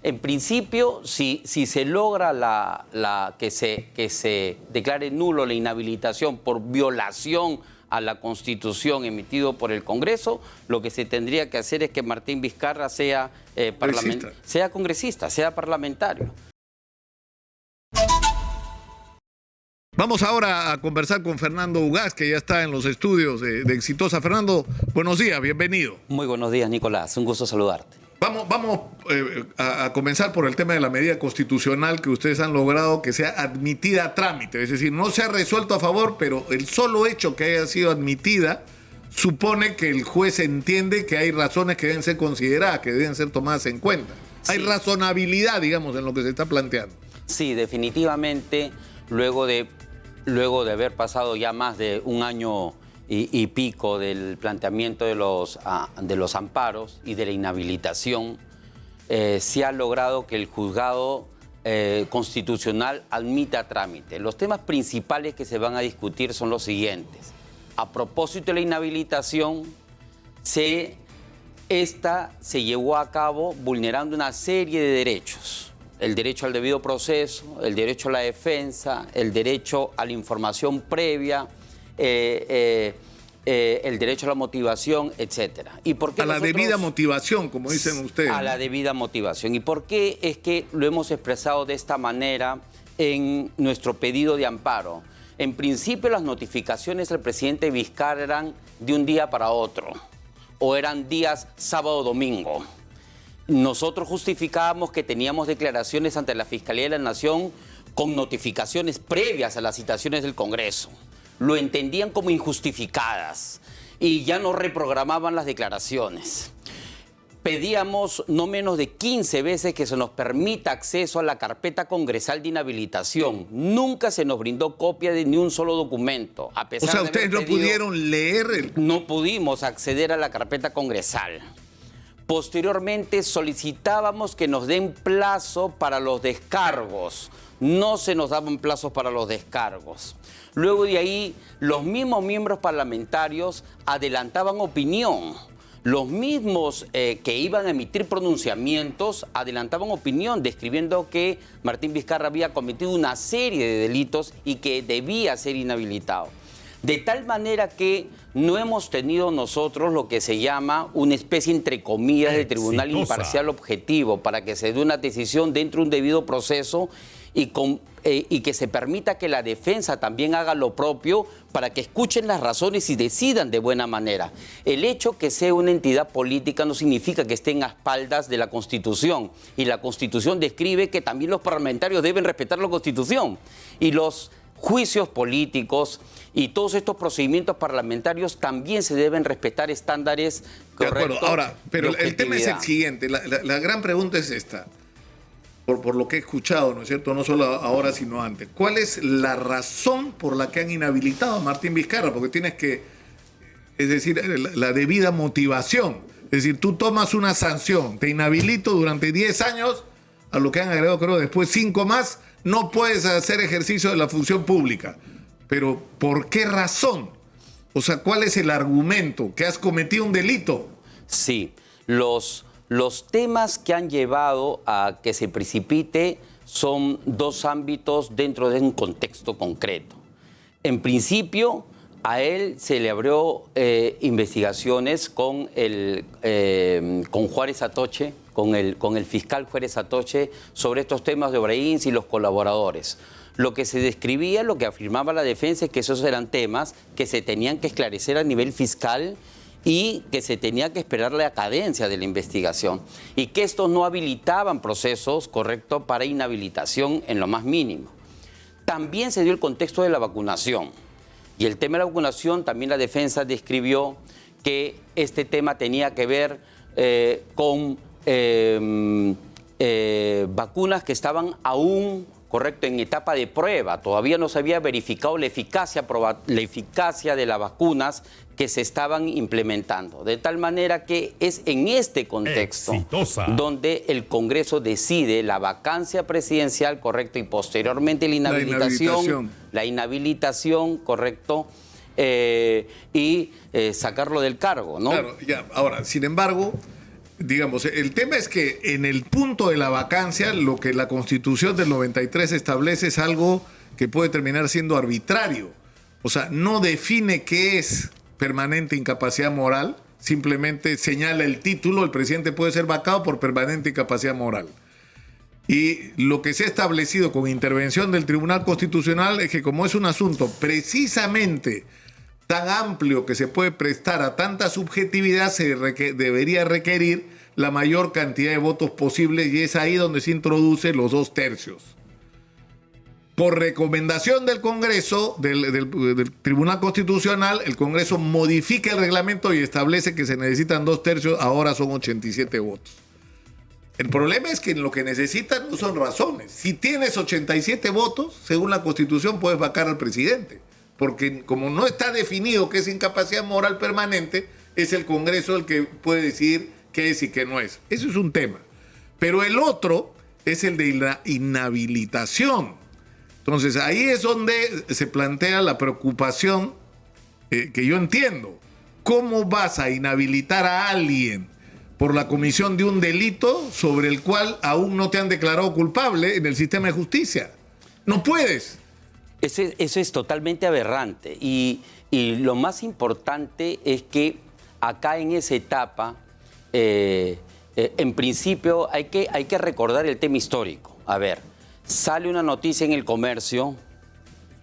En principio, si se logra que se declare nulo la inhabilitación por violación a la Constitución emitido por el Congreso, lo que se tendría que hacer es que Martín Vizcarra sea congresista, sea parlamentario. Vamos ahora a conversar con Fernando Ugaz, que ya está en los estudios de Exitosa. Fernando, buenos días, bienvenido. Muy buenos días, Nicolás, un gusto saludarte. Vamos a comenzar por el tema de la medida constitucional que ustedes han logrado que sea admitida a trámite. Es decir, no se ha resuelto a favor, pero el solo hecho que haya sido admitida supone que el juez entiende que hay razones que deben ser consideradas, que deben ser tomadas en cuenta. Sí. Hay razonabilidad, digamos, en lo que se está planteando. Sí, definitivamente, luego de haber pasado ya más de un año y pico del planteamiento de los amparos y de la inhabilitación, se ha logrado que el juzgado constitucional admita a trámite. Los temas principales que se van a discutir son los siguientes. A propósito de la inhabilitación, esta se llevó a cabo vulnerando una serie de derechos. El derecho al debido proceso, el derecho a la defensa, el derecho a la información previa, el derecho a la motivación, etc. ¿Y por qué a la debida motivación, como dicen ustedes? A la debida motivación. ¿Y por qué es que lo hemos expresado de esta manera en nuestro pedido de amparo? En principio, las notificaciones al presidente Vizcarra eran de un día para otro, o eran días sábado o domingo. Nosotros justificábamos que teníamos declaraciones ante la Fiscalía de la Nación con notificaciones previas a las citaciones del Congreso. Lo entendían como injustificadas y ya no reprogramaban las declaraciones. Pedíamos no menos de 15 veces que se nos permita acceso a la carpeta congresal de inhabilitación. Nunca se nos brindó copia de ni un solo documento. A pesar o sea, de ustedes no pudieron leer. No pudimos acceder a la carpeta congresal. Posteriormente solicitábamos que nos den plazo para los descargos. No se nos daban plazos para los descargos. Luego de ahí, los mismos miembros parlamentarios adelantaban opinión. Los mismos que iban a emitir pronunciamientos adelantaban opinión, describiendo que Martín Vizcarra había cometido una serie de delitos y que debía ser inhabilitado. De tal manera que no hemos tenido nosotros lo que se llama una especie, entre comillas, de tribunal imparcial objetivo para que se dé una decisión dentro de un debido proceso y que se permita que la defensa también haga lo propio para que escuchen las razones y decidan de buena manera. El hecho que sea una entidad política no significa que estén a espaldas de la Constitución. Y la Constitución describe que también los parlamentarios deben respetar la Constitución. Y los juicios políticos y todos estos procedimientos parlamentarios también se deben respetar estándares correctos. De acuerdo. Ahora, pero el tema es el siguiente. La gran pregunta es esta. Por lo que he escuchado, ¿no es cierto? No solo ahora, sino antes. ¿Cuál es la razón por la que han inhabilitado a Martín Vizcarra? Porque tienes que, es decir, la debida motivación. Es decir, tú tomas una sanción, te inhabilito durante 10 años, a lo que han agregado, creo, después 5 más, no puedes hacer ejercicio de la función pública. Pero, ¿por qué razón? O sea, ¿cuál es el argumento? ¿Que has cometido un delito? Sí, los temas que han llevado a que se precipite son dos ámbitos dentro de un contexto concreto. En principio, a él se le abrió investigaciones con Juárez Atoche, con el fiscal Juárez Atoche, sobre estos temas de Obrains y los colaboradores. Lo que se describía, lo que afirmaba la defensa, es que esos eran temas que se tenían que esclarecer a nivel fiscal y que se tenía que esperar la cadencia de la investigación y que estos no habilitaban procesos correctos para inhabilitación en lo más mínimo. También se dio el contexto de la vacunación y el tema de la vacunación también la defensa describió que este tema tenía que ver con vacunas que estaban aún en etapa de prueba. Todavía no se había verificado la eficacia de las vacunas que se estaban implementando. De tal manera que es en este contexto donde el Congreso decide la vacancia presidencial, correcto, y posteriormente la inhabilitación, correcto, y sacarlo del cargo, ¿no? Claro, ya. Ahora, sin embargo, digamos, el tema es que en el punto de la vacancia, lo que la Constitución del 93 establece es algo que puede terminar siendo arbitrario. O sea, no define qué es permanente incapacidad moral, simplemente señala el título, el presidente puede ser vacado por permanente incapacidad moral. Y lo que se ha establecido con intervención del Tribunal Constitucional es que como es un asunto precisamente tan amplio que se puede prestar a tanta subjetividad, debería requerir la mayor cantidad de votos posibles, y es ahí donde se introduce los 2/3. Por recomendación del Congreso, del Tribunal Constitucional, el Congreso modifica el reglamento y establece que se necesitan 2/3, ahora son 87 votos. El problema es que lo que necesitan no son razones. Si tienes 87 votos, según la Constitución puedes vacar al presidente, porque como no está definido qué es incapacidad moral permanente, es el Congreso el que puede decidir qué es y qué no es. Eso es un tema. Pero el otro es el de la inhabilitación. Entonces ahí es donde se plantea la preocupación que yo entiendo. ¿Cómo vas a inhabilitar a alguien por la comisión de un delito sobre el cual aún no te han declarado culpable en el sistema de justicia? No puedes. Eso es totalmente aberrante. Y lo más importante es que acá en esa etapa, en principio, hay que recordar el tema histórico. A ver, sale una noticia en El Comercio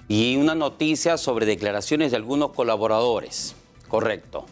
y una noticia sobre declaraciones de algunos colaboradores. Correcto.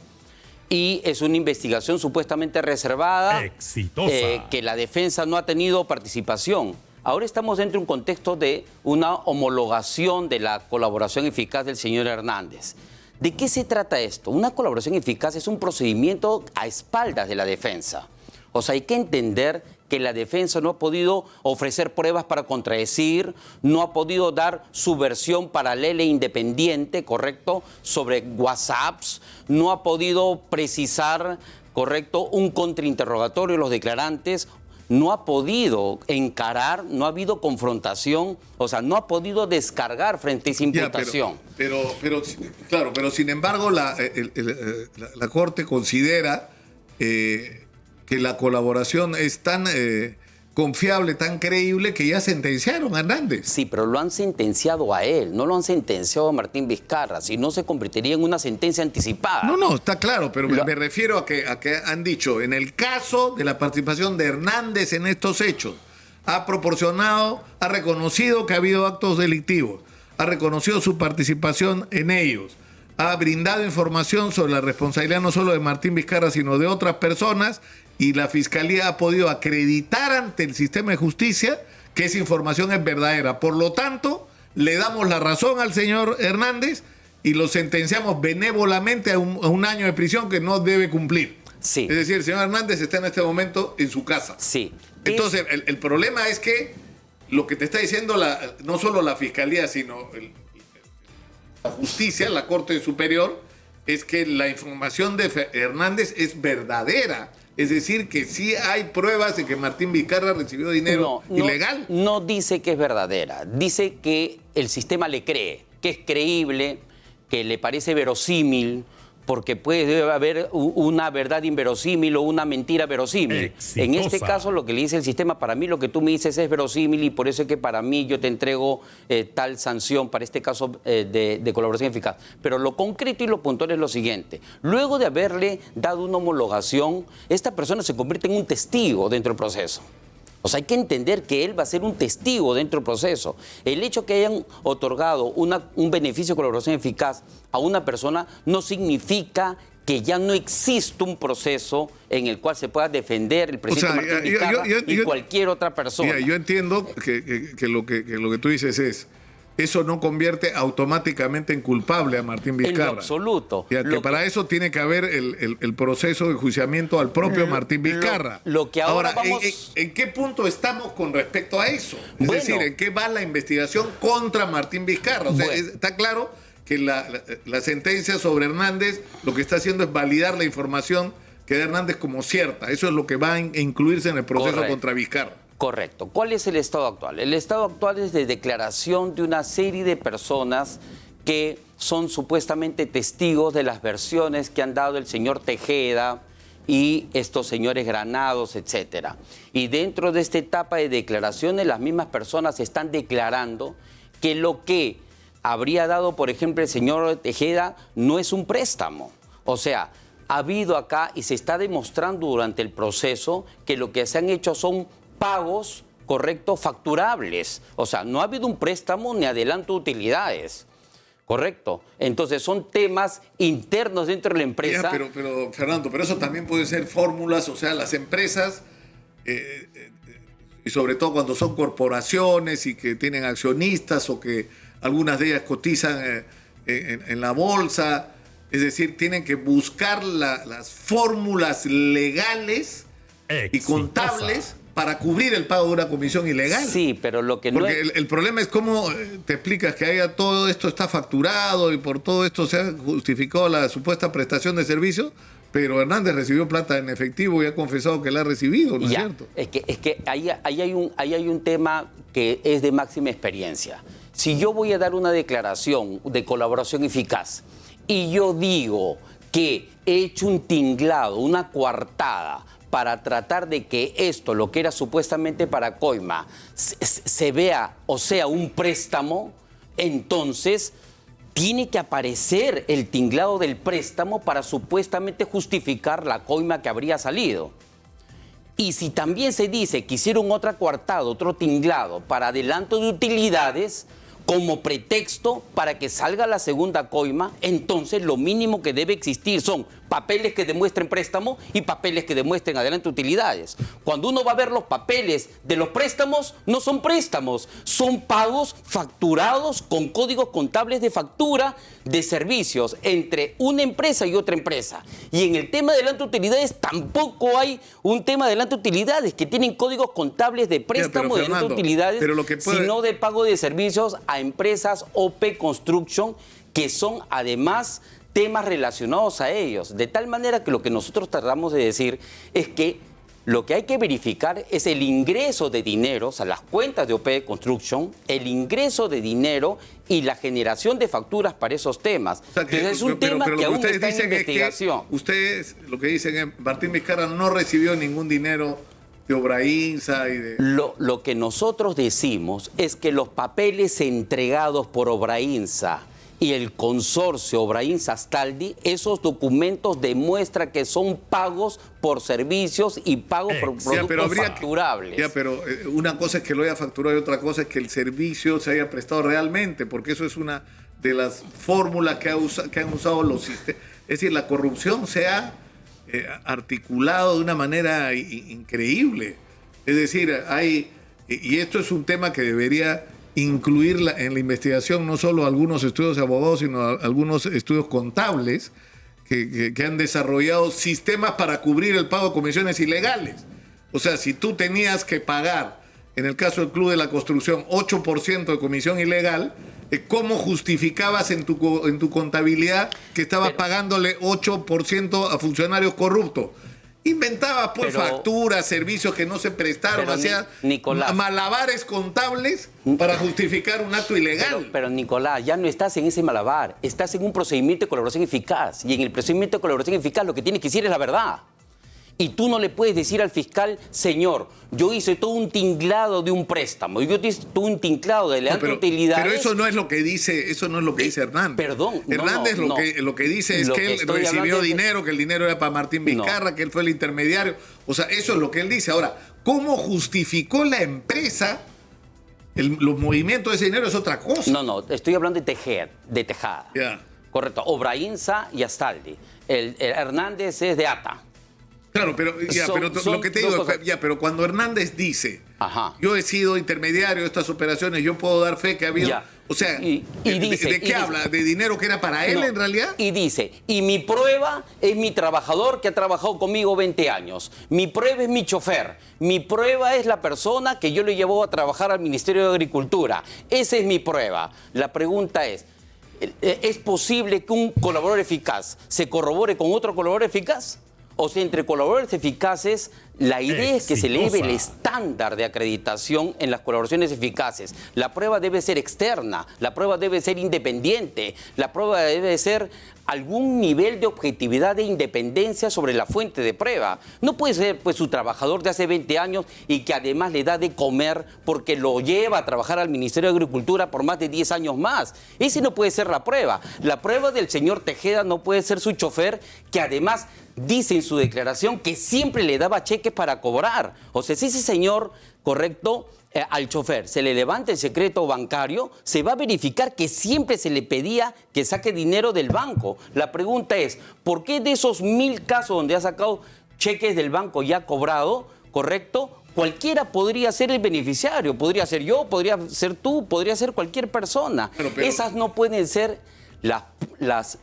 Y es una investigación supuestamente reservada, exitosa, que la defensa no ha tenido participación. Ahora estamos dentro de un contexto de una homologación de la colaboración eficaz del señor Hernández. ¿De qué se trata esto? Una colaboración eficaz es un procedimiento a espaldas de la defensa. O sea, hay que entender que la defensa no ha podido ofrecer pruebas para contradecir, no ha podido dar su versión paralela e independiente, ¿correcto?, sobre WhatsApps, no ha podido precisar, ¿correcto?, un contrainterrogatorio de los declarantes, no ha podido encarar, no ha habido confrontación, o sea, no ha podido descargar frente a esa imputación. Pero sin embargo la Corte considera que la colaboración es tan confiable, tan creíble, que ya sentenciaron a Hernández. Sí, pero lo han sentenciado a él, no lo han sentenciado a Martín Vizcarra, si no se convertiría en una sentencia anticipada. No, está claro, pero me refiero a que han dicho, en el caso de la participación de Hernández en estos hechos, ha reconocido que ha habido actos delictivos, ha reconocido su participación en ellos, ha brindado información sobre la responsabilidad no solo de Martín Vizcarra, sino de otras personas, y la Fiscalía ha podido acreditar ante el sistema de justicia que esa información es verdadera. Por lo tanto, le damos la razón al señor Hernández y lo sentenciamos benévolamente a un año de prisión que no debe cumplir. Sí. Es decir, el señor Hernández está en este momento en su casa. Sí. Entonces, el problema es que lo que te está diciendo no solo la Fiscalía, sino la justicia, la Corte Superior, es que la información de Hernández es verdadera. Es decir, que sí hay pruebas de que Martín Vizcarra recibió dinero ilegal. No dice que es verdadera, dice que el sistema le cree, que es creíble, que le parece verosímil, porque debe haber una verdad inverosímil o una mentira verosímil. Exitosa. En este caso, lo que le dice el sistema, para mí lo que tú me dices es verosímil, y por eso es que para mí yo te entrego tal sanción para este caso de colaboración eficaz. Pero lo concreto y lo puntual es lo siguiente. Luego de haberle dado una homologación, esta persona se convierte en un testigo dentro del proceso. O sea, hay que entender que él va a ser un testigo dentro del proceso. El hecho que hayan otorgado un beneficio de colaboración eficaz a una persona no significa que ya no existe un proceso en el cual se pueda defender el presidente Martín Vizcarra y cualquier otra persona. Mira, yo entiendo que lo que tú dices es, eso no convierte automáticamente en culpable a Martín Vizcarra. En lo absoluto. Para eso tiene que haber el proceso de enjuiciamiento al propio Martín Vizcarra. Lo que ahora vamos... ¿En qué punto estamos con respecto a eso? Es decir, ¿en qué va la investigación contra Martín Vizcarra? O sea, está claro que la sentencia sobre Hernández lo que está haciendo es validar la información que da Hernández como cierta. Eso es lo que va a incluirse en el proceso contra Vizcarra. Correcto. ¿Cuál es el estado actual? El estado actual es de declaración de una serie de personas que son supuestamente testigos de las versiones que han dado el señor Tejeda y estos señores Granados, etcétera. Y dentro de esta etapa de declaraciones, las mismas personas están declarando que lo que habría dado, por ejemplo, el señor Tejeda no es un préstamo. O sea, ha habido acá y se está demostrando durante el proceso que lo que se han hecho son pagos correctos, facturables. O sea, no ha habido un préstamo ni adelanto de utilidades. Correcto. Entonces son temas internos dentro de la empresa. Ya, pero Fernando, pero eso también puede ser fórmulas, o sea, las empresas, y sobre todo cuando son corporaciones y que tienen accionistas o que algunas de ellas cotizan en la bolsa, es decir, tienen que buscar las fórmulas legales y contables para cubrir el pago de una comisión ilegal. Sí, pero lo que no... Porque el problema es cómo te explicas que haya todo esto está facturado y por todo esto se ha justificado la supuesta prestación de servicio, pero Hernández recibió plata en efectivo y ha confesado que la ha recibido, ¿no es cierto? Es que ahí hay un tema que es de máxima experiencia. Si yo voy a dar una declaración de colaboración eficaz y yo digo que he hecho un tinglado, una coartada, para tratar de que esto, lo que era supuestamente para coima, se vea o sea un préstamo, entonces tiene que aparecer el tinglado del préstamo para supuestamente justificar la coima que habría salido. Y si también se dice que hicieron otra coartada, otro tinglado para adelanto de utilidades, como pretexto para que salga la segunda coima, entonces lo mínimo que debe existir son papeles que demuestren préstamo y papeles que demuestren adelanto de utilidades. Cuando uno va a ver los papeles de los préstamos, no son préstamos, son pagos facturados con códigos contables de factura de servicios entre una empresa y otra empresa. Y en el tema de adelanto de utilidades tampoco hay un tema de adelanto de utilidades que tienen códigos contables de préstamo de adelanto de utilidades, sino de pago de servicios a empresas OP Construction, que son además temas relacionados a ellos. De tal manera que lo que nosotros tratamos de decir es que lo que hay que verificar es el ingreso de dinero, o sea, las cuentas de OP Construction, el ingreso de dinero y la generación de facturas para esos temas. O sea, entonces es un tema que aún está en investigación. Ustedes lo que dicen es Martín Vizcarra no recibió ningún dinero de Obrainsa y de... Lo que nosotros decimos es que los papeles entregados por Obrainsa y el consorcio Obrainsa-Astaldi, esos documentos demuestran que son pagos por servicios y pagos por productos facturables. Pero una cosa es que lo haya facturado y otra cosa es que el servicio se haya prestado realmente, porque eso es una de las fórmulas que han usado los sistemas. Es decir, la corrupción se ha articulado de una manera increíble. Es decir, y esto es un tema que debería incluir en la investigación no solo algunos estudios de abogados, sino algunos estudios contables que han desarrollado sistemas para cubrir el pago de comisiones ilegales. O sea, si tú tenías que pagar, en el caso del Club de la Construcción, 8% de comisión ilegal, ¿cómo justificabas en tu contabilidad que estabas pagándole 8% a funcionarios corruptos? Inventabas facturas, servicios que no se prestaron, hacías malabares contables para justificar un acto ilegal. Pero Nicolás, ya no estás en ese malabar, estás en un procedimiento de colaboración eficaz. Y en el procedimiento de colaboración eficaz lo que tienes que decir es la verdad. Y tú no le puedes decir al fiscal, señor, yo hice todo un tinglado de un préstamo, yo hice todo un tinglado de adelanto de utilidades. Pero eso no es lo que dice, Hernández. Perdón. Hernández lo que dice es que él recibió dinero, que el dinero era para Martín Vizcarra, que él fue el intermediario. O sea, eso es lo que él dice. Ahora, ¿cómo justificó la empresa los movimientos de ese dinero? Es otra cosa. No, estoy hablando de Tejada. Yeah. Correcto, Obrainsa y Astaldi. El Hernández es de ATA. Claro, pero lo que te digo es, pero cuando Hernández dice, yo he sido intermediario de estas operaciones, yo puedo dar fe que ha habido... O sea, ¿de qué habla? ¿De dinero que era para él en realidad? Y dice, y mi prueba es mi trabajador que ha trabajado conmigo 20 años. Mi prueba es mi chofer. Mi prueba es la persona que yo le llevó a trabajar al Ministerio de Agricultura. Esa es mi prueba. La pregunta ¿es posible que un colaborador eficaz se corrobore con otro colaborador eficaz? O sea, entre colaboradores eficaces La idea es que se eleve el estándar de acreditación en las colaboraciones eficaces. La prueba debe ser externa, la prueba debe ser independiente, la prueba debe ser algún nivel de objetividad e independencia sobre la fuente de prueba. No puede ser pues su trabajador de hace 20 años y que además le da de comer porque lo lleva a trabajar al Ministerio de Agricultura por más de 10 años más. Ese no puede ser la prueba. La prueba del señor Tejeda no puede ser su chofer, que además dice en su declaración que siempre le daba cheques para cobrar. O sea, si ese señor, correcto, al chofer se le levanta el secreto bancario, se va a verificar que siempre se le pedía que saque dinero del banco. La pregunta es, ¿por qué de esos 1000 casos donde ha sacado cheques del banco ya cobrado, correcto, cualquiera podría ser el beneficiario? Podría ser yo, podría ser tú, podría ser cualquier persona. Pero... Esas no pueden ser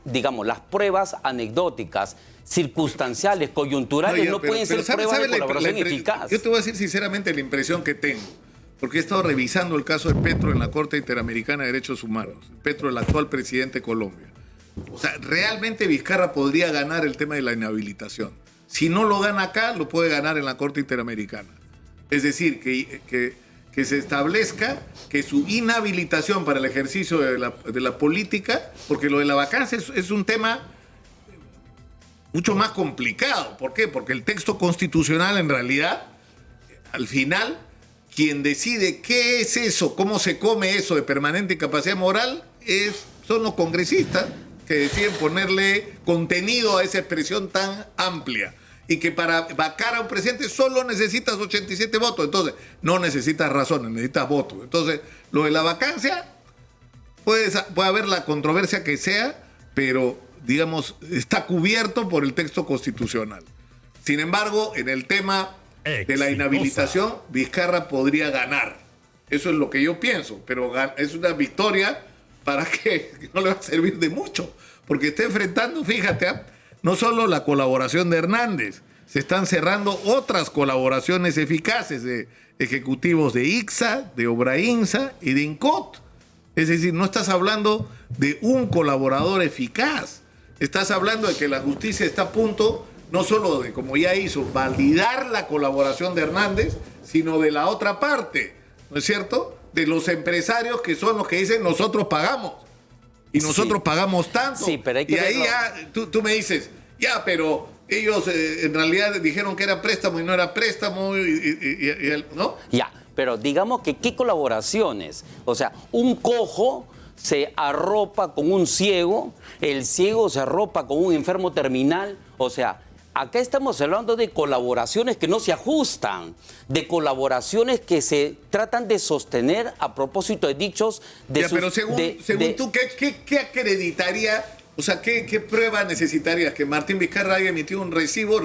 digamos, las pruebas anecdóticas, circunstanciales, coyunturales, no pueden ser pruebas de colaboración eficaz. Yo te voy a decir sinceramente la impresión que tengo, porque he estado revisando el caso de Petro en la Corte Interamericana de Derechos Humanos. Petro, el actual presidente de Colombia. O sea, realmente Vizcarra podría ganar el tema de la inhabilitación. Si no lo gana acá, lo puede ganar en la Corte Interamericana. Es decir, que se establezca que su inhabilitación para el ejercicio de la política, porque lo de la vacancia es un tema mucho más complicado. ¿Por qué? Porque el texto constitucional, en realidad, al final, quien decide qué es eso, cómo se come eso de permanente incapacidad moral, son los congresistas que deciden ponerle contenido a esa expresión tan amplia. Y que para vacar a un presidente solo necesitas 87 votos. Entonces, no necesitas razones, necesitas votos. Entonces, lo de la vacancia, puede haber la controversia que sea, pero, digamos, está cubierto por el texto constitucional. Sin embargo, en el tema de la inhabilitación, Vizcarra podría ganar. Eso es lo que yo pienso, pero es una victoria para que no le va a servir de mucho, porque está enfrentando, fíjate, no solo la colaboración de Hernández, se están cerrando otras colaboraciones eficaces de ejecutivos de ICSA, de Obrainsa y de INCOT. Es decir, no estás hablando de un colaborador eficaz, estás hablando de que la justicia está a punto no solo de, como ya hizo, validar la colaboración de Hernández, sino de la otra parte, ¿no es cierto? De los empresarios que son los que dicen nosotros pagamos. Y nosotros pagamos tanto. Sí, pero hay que ahí ya tú me dices, ya, pero ellos en realidad dijeron que era préstamo y no era préstamo, ¿no? Ya, pero digamos que ¿qué colaboraciones? O sea, un cojo se arropa con un ciego, el ciego se arropa con un enfermo terminal, o sea... Acá estamos hablando de colaboraciones que no se ajustan, de colaboraciones que se tratan de sostener a propósito de dichos de... Pero según tú, ¿qué acreditaría, o sea, qué prueba necesitarías? Que Martín Vizcarra haya emitido un recibo,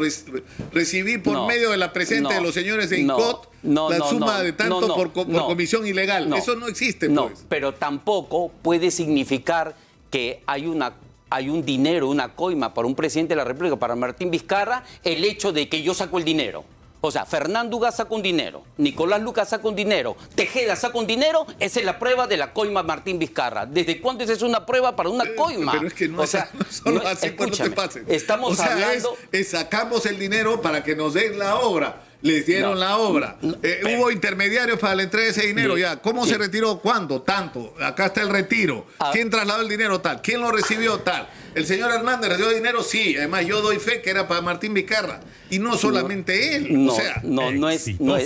recibí por medio de la presencia de los señores de INCOT la suma de tanto por comisión ilegal. Eso no existe, pues. No, pero tampoco puede significar que hay un dinero, una coima para un presidente de la República, para Martín Vizcarra, el hecho de que yo saco el dinero. O sea, Fernando Ugaz saca un dinero, Nicolás Lucas saca un dinero, Tejeda saca un dinero, esa es la prueba de la coima Martín Vizcarra. ¿Desde cuándo esa es una prueba para una coima? Pero es que no, o sea, no es solo así, pues no te pases. Estamos hablando... sacamos el dinero para que nos den la obra. Les dieron la obra. Hubo intermediarios para la entrega de ese dinero. Ya, ¿cómo se retiró? ¿Cuándo? Tanto. Acá está el retiro. ¿Quién trasladó el dinero? Tal. ¿Quién lo recibió? Tal. ¿El señor Hernández recibió dinero? Sí. Además, yo doy fe que era para Martín Vizcarra. Y no solamente él. No, o sea, no es.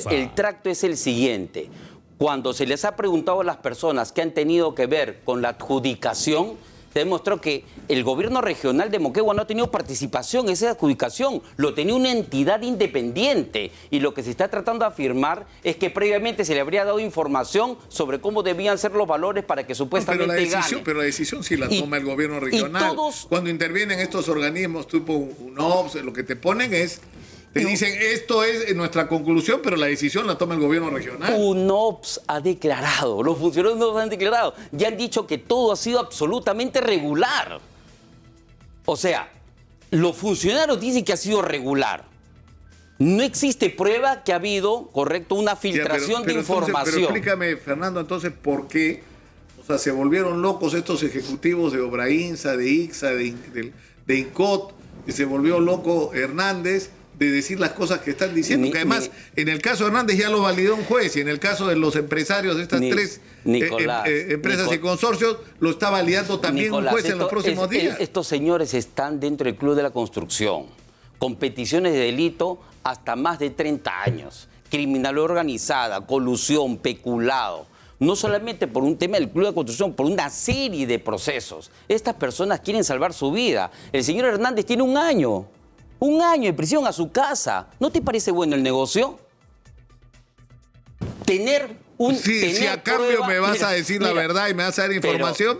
El tracto es el siguiente. Cuando se les ha preguntado a las personas que han tenido que ver con la adjudicación, se demostró que el gobierno regional de Moquegua no ha tenido participación en esa adjudicación, lo tenía una entidad independiente, y lo que se está tratando de afirmar es que previamente se le habría dado información sobre cómo debían ser los valores para que supuestamente gane. Pero la decisión sí la toma el gobierno regional. Cuando intervienen estos organismos tipo UNOPS, lo que te ponen es... Te dicen, esto es nuestra conclusión, pero la decisión la toma el gobierno regional. UNOPS ha declarado, los funcionarios UNOPS han declarado, ya han dicho que todo ha sido absolutamente regular. O sea, los funcionarios dicen que ha sido regular. No existe prueba que ha habido, correcto, una filtración de información. Pero explícame, Fernando, entonces, ¿por qué? O sea, se volvieron locos estos ejecutivos de Obrainsa, de ICSA, de INCOT, y se volvió loco Hernández de decir las cosas que están diciendo, que además en el caso de Hernández ya lo validó un juez y en el caso de los empresarios de estas tres empresas y consorcios lo está validando también un juez en los próximos días. Estos señores están dentro del Club de la Construcción, con peticiones de delito hasta más de 30 años, criminalidad organizada, colusión, peculado. No solamente por un tema del Club de Construcción, por una serie de procesos. Estas personas quieren salvar su vida. El señor Hernández tiene un año de prisión a su casa. ¿No te parece bueno el negocio? Si a cambio me vas a decir la verdad y me vas a dar información,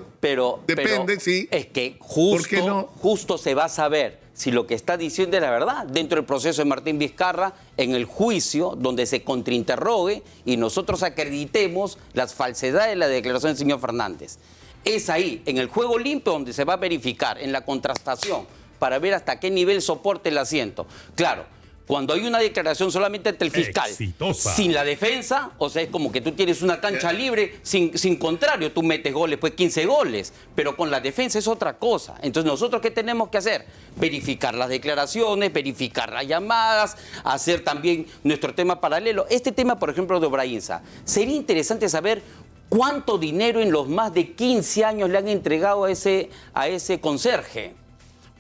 depende, sí. Es que ¿Por qué no? justo se va a saber si lo que está diciendo es la verdad dentro del proceso de Martín Vizcarra, en el juicio donde se contrainterrogue y nosotros acreditemos las falsedades de la declaración del señor Fernández. Es ahí, en el juego limpio, donde se va a verificar, en la contrastación, para ver hasta qué nivel soporta el asiento. Claro, cuando hay una declaración solamente ante el fiscal, sin la defensa, o sea, es como que tú tienes una cancha libre, sin contrario, tú metes goles, pues 15 goles, pero con la defensa es otra cosa. Entonces, ¿nosotros qué tenemos que hacer? Verificar las declaraciones, verificar las llamadas, hacer también nuestro tema paralelo. Este tema, por ejemplo, de Obrainsa, sería interesante saber cuánto dinero en los más de 15 años le han entregado a ese conserje,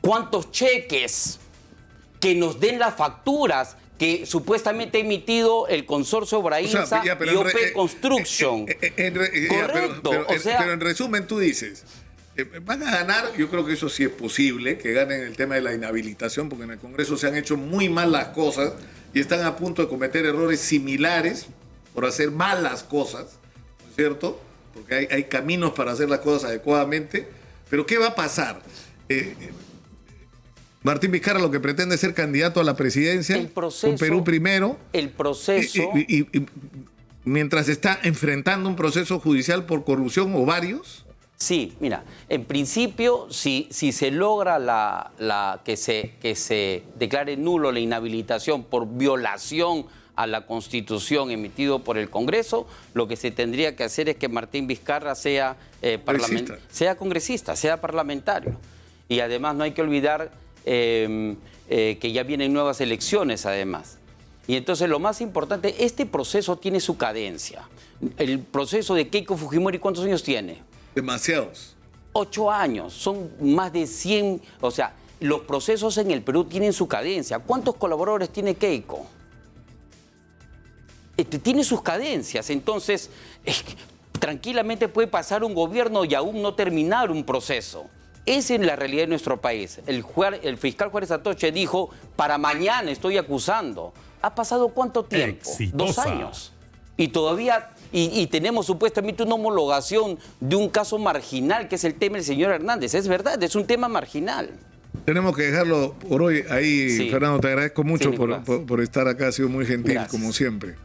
cuántos cheques, que nos den las facturas que supuestamente ha emitido el consorcio Obrainsa y OP Construction. Correcto. Pero en resumen tú dices, van a ganar, yo creo que eso sí es posible, que ganen el tema de la inhabilitación, porque en el Congreso se han hecho muy mal las cosas y están a punto de cometer errores similares por hacer malas cosas, ¿no es cierto? Porque hay caminos para hacer las cosas adecuadamente. Pero ¿qué va a pasar? Martín Vizcarra lo que pretende es ser candidato a la presidencia con Perú primero. El proceso... Y mientras está enfrentando un proceso judicial por corrupción o varios. Sí, mira, en principio, si se logra que se declare nulo la inhabilitación por violación a la Constitución emitido por el Congreso, lo que se tendría que hacer es que Martín Vizcarra sea congresista, sea parlamentario. Y además no hay que olvidar que ya vienen nuevas elecciones además. Y entonces lo más importante, este proceso tiene su cadencia. El proceso de Keiko Fujimori, ¿cuántos años tiene? Demasiados. 8 años, son más de 100, o sea, los procesos en el Perú tienen su cadencia. ¿Cuántos colaboradores tiene Keiko? Tiene sus cadencias, entonces tranquilamente puede pasar un gobierno y aún no terminar un proceso. Esa es la realidad de nuestro país. El fiscal Juárez Atoche dijo, para mañana estoy acusando. ¿Ha pasado cuánto tiempo? Exitosa. 2 años. Y todavía, y tenemos supuestamente una homologación de un caso marginal, que es el tema del señor Hernández. Es verdad, es un tema marginal. Tenemos que dejarlo por hoy ahí, Sí. Fernando, te agradezco mucho Sí, por estar acá, ha sido muy gentil, Gracias. como siempre.